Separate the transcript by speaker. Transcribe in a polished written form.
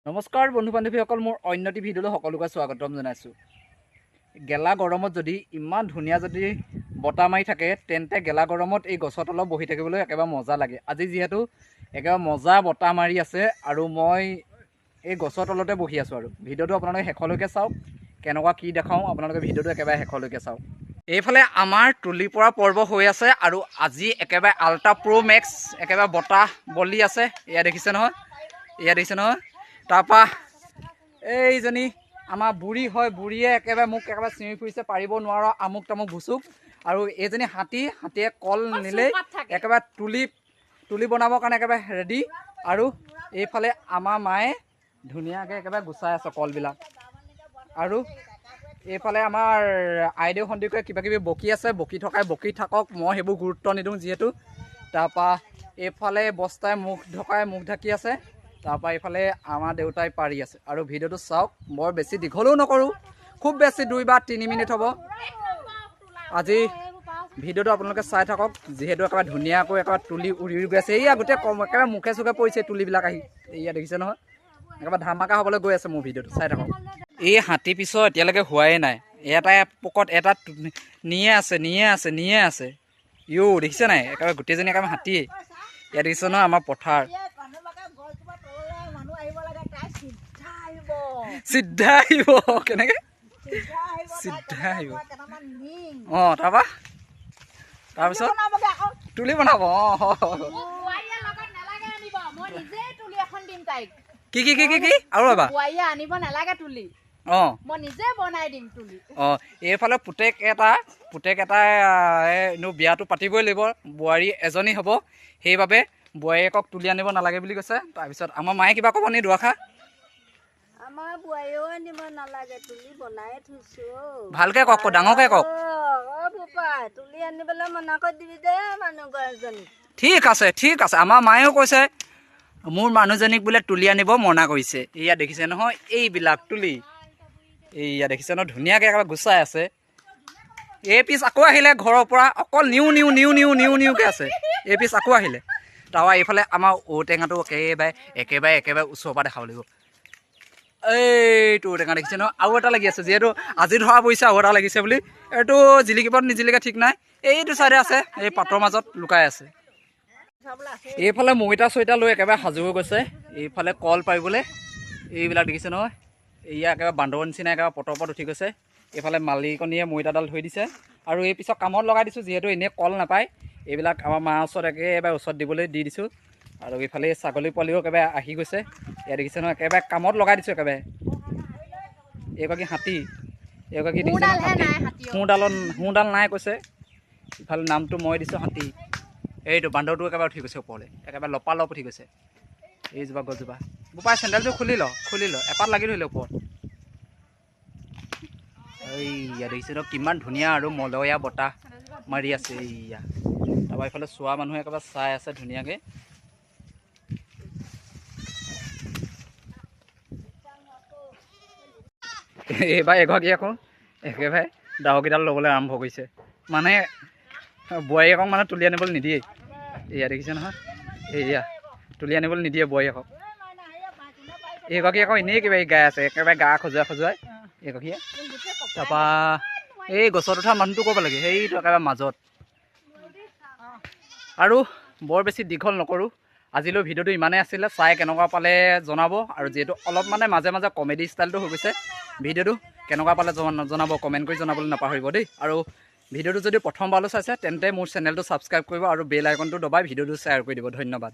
Speaker 1: নমস্কাৰ বন্ধু বান্ধৱীসকল, মোৰ অন্যটি ভিডিঅ'লৈ সকলোকে স্বাগতম জনাইছোঁ। গেলা গৰমত যদি ইমান ধুনীয়া যদি বতাহ মাৰি থাকে তেন্তে গেলা গৰমত এই গছৰ তলত বহি থাকিবলৈ একেবাৰে মজা লাগে। আজি যিহেতু একেবাৰে মজা বতাহ মাৰি আছে আৰু মই এই গছৰ তলতে বহি আছোঁ আৰু ভিডিঅ'টো আপোনালোকে শেষলৈকে চাওক। কেনেকুৱা কি দেখাওঁ আপোনালোকে ভিডিঅ'টো একেবাৰে শেষলৈকে চাওক। এইফালে আমাৰ তুলি পৰা পৰ্ব হৈ আছে আৰু আজি একেবাৰে আল্ট্ৰা প্ৰ' মেক্স একেবাৰে বতাহ বলি আছে। এয়া দেখিছে নহয়, তাৰপৰা এইজনী আমাৰ বুঢ়ী হয়, বুঢ়ীয়ে একেবাৰে মোক একেবাৰে চিঞৰি ফুৰিছে, পাৰিব নোৱাৰো আমুক তামুক ভুচুক। আৰু এইজনী হাতীয়ে কল নিলেই একেবাৰে তুলি বনাবৰ কাৰণে একেবাৰে ৰেডি। আৰু এইফালে আমাৰ মায়ে ধুনীয়াকৈ একেবাৰে গুচাই আছে কলবিলাক। আৰু এইফালে আমাৰ আইদেউ সন্দিকৈ কিবা কিবি বকি আছে, বকি থাকক, মই সেইবোৰ গুৰুত্ব নিদিওঁ যিহেতু। তাৰপৰা এইফালে বস্তাই মুখ ঢাকি আছে। তাৰপৰা এইফালে আমাৰ দেউতাই পাৰি আছে। আৰু ভিডিঅ'টো চাওক, বৰ বেছি দীঘলেও নকৰোঁ, খুব বেছি 2 বা 3 মিনিট হ'ব। আজি ভিডিঅ'টো আপোনালোকে চাই থাকক, যিহেতু একেবাৰে ধুনীয়াকৈ একেবাৰে তুলি উৰি গৈ আছে। এইয়া গোটেই একেবাৰে মুখে চুখে পৰিছে তুলিবিলাক আহি। এইয়া দেখিছে নহয়, একেবাৰে ধামাকা হ'বলৈ গৈ আছে। মোৰ ভিডিঅ'টো চাই থাকক। এই হাতী পিছৰ এতিয়ালৈকে হোৱাই নাই, এটাই পকত এটা নিয়ে আছে। দেখিছে নাই, একেবাৰে গোটেইজনী একেবাৰে হাতীয়ে। ইয়াত দেখিছে নহয় আমাৰ পথাৰ চিধা আহিব, কেনেকে চিধা আহিব। তাৰপিছত তুলি বনাব। কি আৰু এবাৰ আনিব নালাগে তুলি, মই নিজে বনাই দিম তুলি। এইফালে পুতেক এটা বিয়াটো পাতিবই লাগিব, বোৱাৰী এজনী হ'ব, সেইবাবে বোৱাৰীয়েকক তুলি আনিব নালাগে বুলি কৈছে। তাৰপিছত আমাৰ মায়ে কিবা ক'ব নি দুআষাৰ?
Speaker 2: আমাৰ বোৱাৰীও আনিব নালাগে, তুলি বনাই থৈছো।
Speaker 1: ভালকে কওক, ডাঙৰকে কওক।
Speaker 2: তুলি আনিবলৈ মনা কৰি দিবি দে মানুহ এজনী।
Speaker 1: ঠিক আছে। আমাৰ মায়েও কৈছে মোৰ মানুহজনীক বোলে তুলি আনিব মনা কৰিছে। এয়া দেখিছে নহয় এইবিলাক তুলি, এইয়া দেখিছে নহয় ধুনীয়াকৈ একেবাৰে গুচাই আছে। এই পিচ আকৌ আহিলে ঘৰৰ পৰা, অকল নিউকৈ আছে। এই পিচ আকৌ আহিলে। তাৰপৰা এইফালে আমাৰ ঔটেঙাটো একেবাৰে ওচৰৰ পৰা দেখাব লাগিব। এইটো ঔটেঙা দেখিছে নহয়, আৰু এটা লাগি আছে। যিহেতু আজি ধৰা পৰিছে আৰু এটা লাগিছে বুলি, এইটো জিলিকিব নিজিলিকে ঠিক নাই। এইটো চাইডে আছে, এই পাতৰ মাজত লুকাই আছে। এইফালে মৈতা চৈতা লৈ একেবাৰে সাজু হৈ গৈছে। এইফালে কল পাৰিবলৈ এইবিলাক দেখিছে নহয়, এয়া একেবাৰে বান্দৰৰ নিচিনা একেবাৰে পটৰ ওপৰত উঠি গৈছে। এইফালে মালিকনীয়ে মৈতাডাল থৈ দিছে আৰু এই পিছত কামত লগাই দিছোঁ। যিহেতু এনেই কল নাপায়, এইবিলাক আমাৰ মাৰ ওচৰত একেবাৰে ওচৰত দিবলৈ দি দিছোঁ। আৰু এইফালে ছাগলী পোৱালিও একেবাৰে আহি গৈছে। ইয়াত দেখিছে নহয়, একেবাৰে কামত লগাই দিছোঁ একেবাৰে। এইগৰাকী হাতী, এইগৰাকী দেখিছে সোঁডাল নাই কৈছে। ইফালে নামটো মই দিছোঁ হাতী। এইটো বান্দৰটো একেবাৰে উঠি গৈছে ওপৰলৈ, একেবাৰে লপালপ উঠি গৈছে। এইজোপা গছজোপা বোপাই চেণ্ডেলটো খুলি ল, এপাত লাগি ধৰিলে ওপৰত। এইয়া দেখিছে ন কিমান ধুনীয়া আৰু মলয়া বতাহ মাৰি আছে। এইয়া তাৰপৰা এইফালে চোৱা মানুহে একেবাৰে চাই আছে ধুনীয়াকৈ। এইবাৰ এগৰাকী আকৌ একেবাৰে ডাৱৰকেইডাল ল'বলৈ আৰম্ভ কৰিছে। মানে বোৱাৰীয়েকক মানে তুলি আনিবলৈ নিদিয়ে। এয়া দেখিছে নহয়, এয়া তুলি আনিবলৈ নিদিয়ে বোৱাৰীয়েকক। এইগৰাকী আকৌ এনেই কিবা গাই আছে, একেবাৰে গা খজুৱাই এইগৰাকীয়ে। তাৰপৰা এই গছত উঠা মানুহটো ক'ব লাগে, সেইটো একেবাৰে মাজত। আৰু বৰ বেছি দীঘল নকৰোঁ, আজিলৈ ভিডিঅ'টো ইমানেই আছিলে। চাই কেনেকুৱা পালে জনাব। আৰু যিহেতু অলপ মানে মাজে কমেডি ষ্টাইলটো হৈ গৈছে, ভিডিঅ'টো কেনেকুৱা পালে জনাব, কমেণ্ট কৰি জনাবলৈ নাপাহৰিব দেই। আৰু ভিডিঅ'টো যদি প্ৰথমবাৰলৈ চাইছে তেন্তে মোৰ চেনেলটো ছাবস্ক্ৰাইব কৰিব আৰু বেল আইকনটো দবাই ভিডিঅ'টো শ্বেয়াৰ কৰি দিব। ধন্যবাদ।